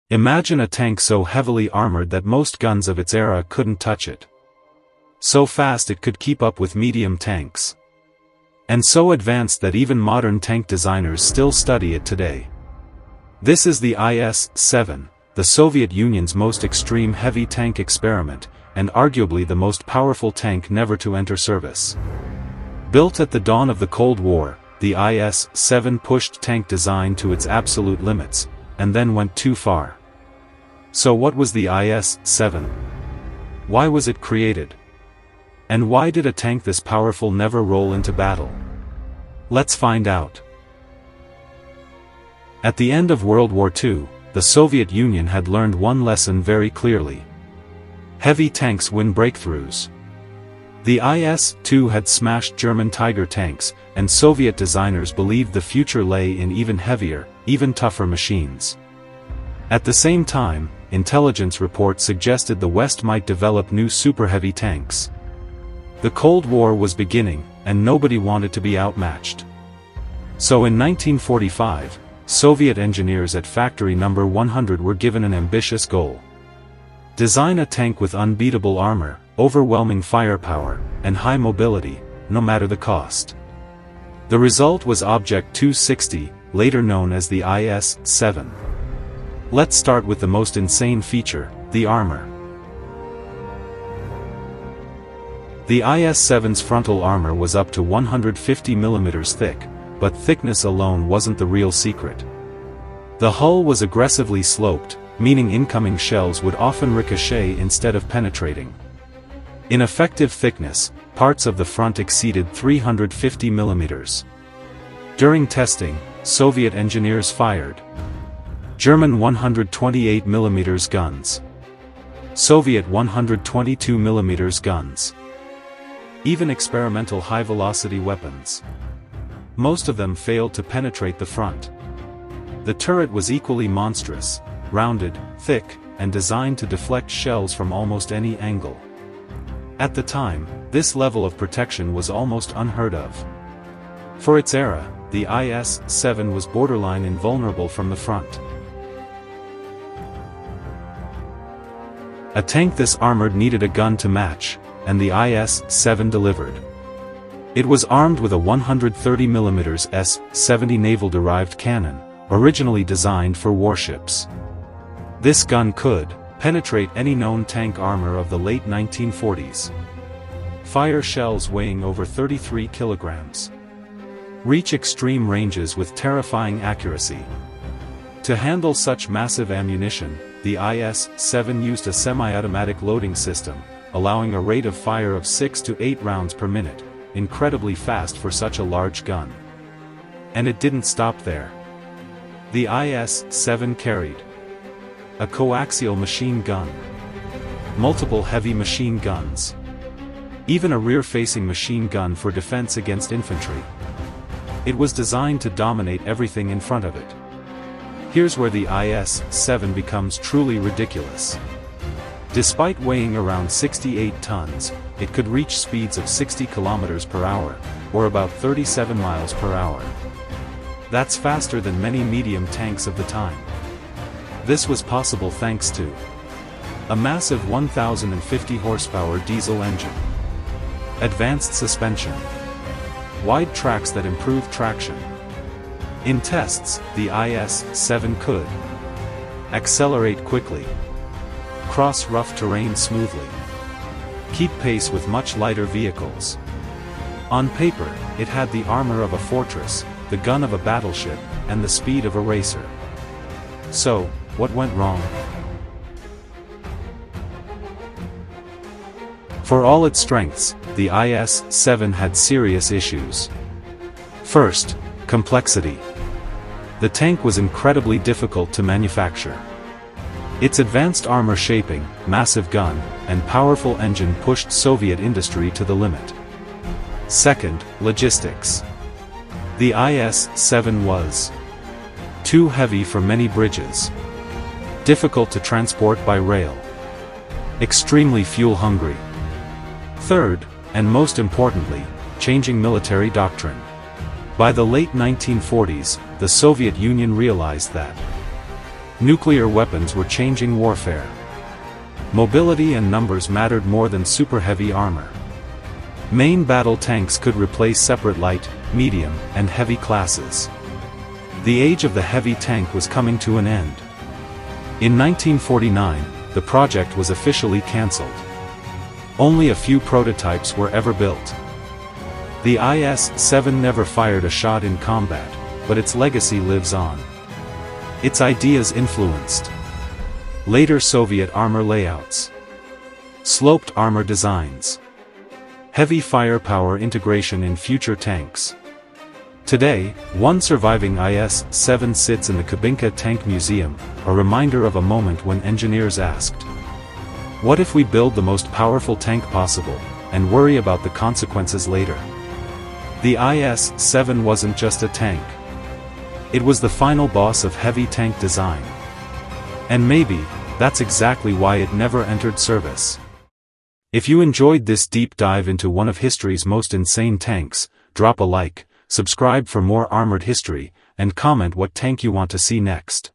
Imagine a tank so heavily armored that most guns of its era couldn't touch it. So fast it could keep up with medium tanks. And so advanced that even modern tank designers still study it today. This is the IS-7, the Soviet Union's most extreme heavy tank experiment, and arguably the most powerful tank never to enter service. Built at the dawn of the Cold War, the IS-7 pushed tank design to its absolute limits, and then went too far. So what was the IS-7? Why was it created? And why did a tank this powerful never roll into battle? Let's find out. At the end of World War II, the Soviet Union had learned one lesson very clearly. Heavy tanks win breakthroughs. The IS-2 had smashed German Tiger tanks, and Soviet designers believed the future lay in even heavier, even tougher machines. At the same time, intelligence reports suggested the West might develop new super-heavy tanks. The Cold War was beginning, and nobody wanted to be outmatched. So in 1945, Soviet engineers at Factory Number 100 were given an ambitious goal. Design a tank with unbeatable armor, overwhelming firepower, and high mobility, no matter the cost. The result was Object 260, later known as the IS-7. Let's start with the most insane feature, the armor. The IS-7's frontal armor was up to 150 mm thick, but thickness alone wasn't the real secret. The hull was aggressively sloped, meaning incoming shells would often ricochet instead of penetrating. In effective thickness, parts of the front exceeded 350 mm. During testing, Soviet engineers fired German 128 mm guns, Soviet 122 mm guns, even experimental high-velocity weapons. Most of them failed to penetrate the front. The turret was equally monstrous, rounded, thick, and designed to deflect shells from almost any angle. At the time, this level of protection was almost unheard of. For its era, the IS-7 was borderline invulnerable from the front. A tank this armored needed a gun to match, and the IS-7 delivered. It was armed with a 130 mm S-70 naval-derived cannon, originally designed for warships. This gun could penetrate any known tank armor of the late 1940s. Fire shells weighing over 33 kilograms. Reach extreme ranges with terrifying accuracy. To handle such massive ammunition, the IS-7 used a semi-automatic loading system, allowing a rate of fire of 6 to 8 rounds per minute, incredibly fast for such a large gun. And it didn't stop there. The IS-7 carried a coaxial machine gun, multiple heavy machine guns, even a rear-facing machine gun for defense against infantry. It was designed to dominate everything in front of it. Here's where the IS-7 becomes truly ridiculous. Despite weighing around 68 tons, it could reach speeds of 60 km per hour, or about 37 miles per hour. That's faster than many medium tanks of the time. This was possible thanks to a massive 1,050 horsepower diesel engine, advanced suspension, wide tracks that improve traction. In tests, the IS-7 could accelerate quickly, cross rough terrain smoothly, keep pace with much lighter vehicles. On paper, it had the armor of a fortress, the gun of a battleship, and the speed of a racer. So, what went wrong? For all its strengths, the IS-7 had serious issues. First, complexity. The tank was incredibly difficult to manufacture. Its advanced armor shaping, massive gun, and powerful engine pushed Soviet industry to the limit. Second, logistics. The IS-7 was too heavy for many bridges, difficult to transport by rail, extremely fuel-hungry. Third, and most importantly, changing military doctrine. By the late 1940s, the Soviet Union realized that Nuclear weapons were changing warfare. Mobility and numbers mattered more than super-heavy armor. Main battle tanks could replace separate light, medium, and heavy classes. The age of the heavy tank was coming to an end. In 1949, the project was officially cancelled. Only a few prototypes were ever built. The IS-7 never fired a shot in combat, but its legacy lives on. Its ideas influenced later Soviet armor layouts, sloped armor designs, heavy firepower integration in future tanks. Today, one surviving IS-7 sits in the Kubinka Tank Museum, a reminder of a moment when engineers asked, "What if we build the most powerful tank possible, and worry about the consequences later?" The IS-7 wasn't just a tank. It was the final boss of heavy tank design. And maybe, that's exactly why it never entered service. If you enjoyed this deep dive into one of history's most insane tanks, drop a like, subscribe for more armored history, and comment what tank you want to see next.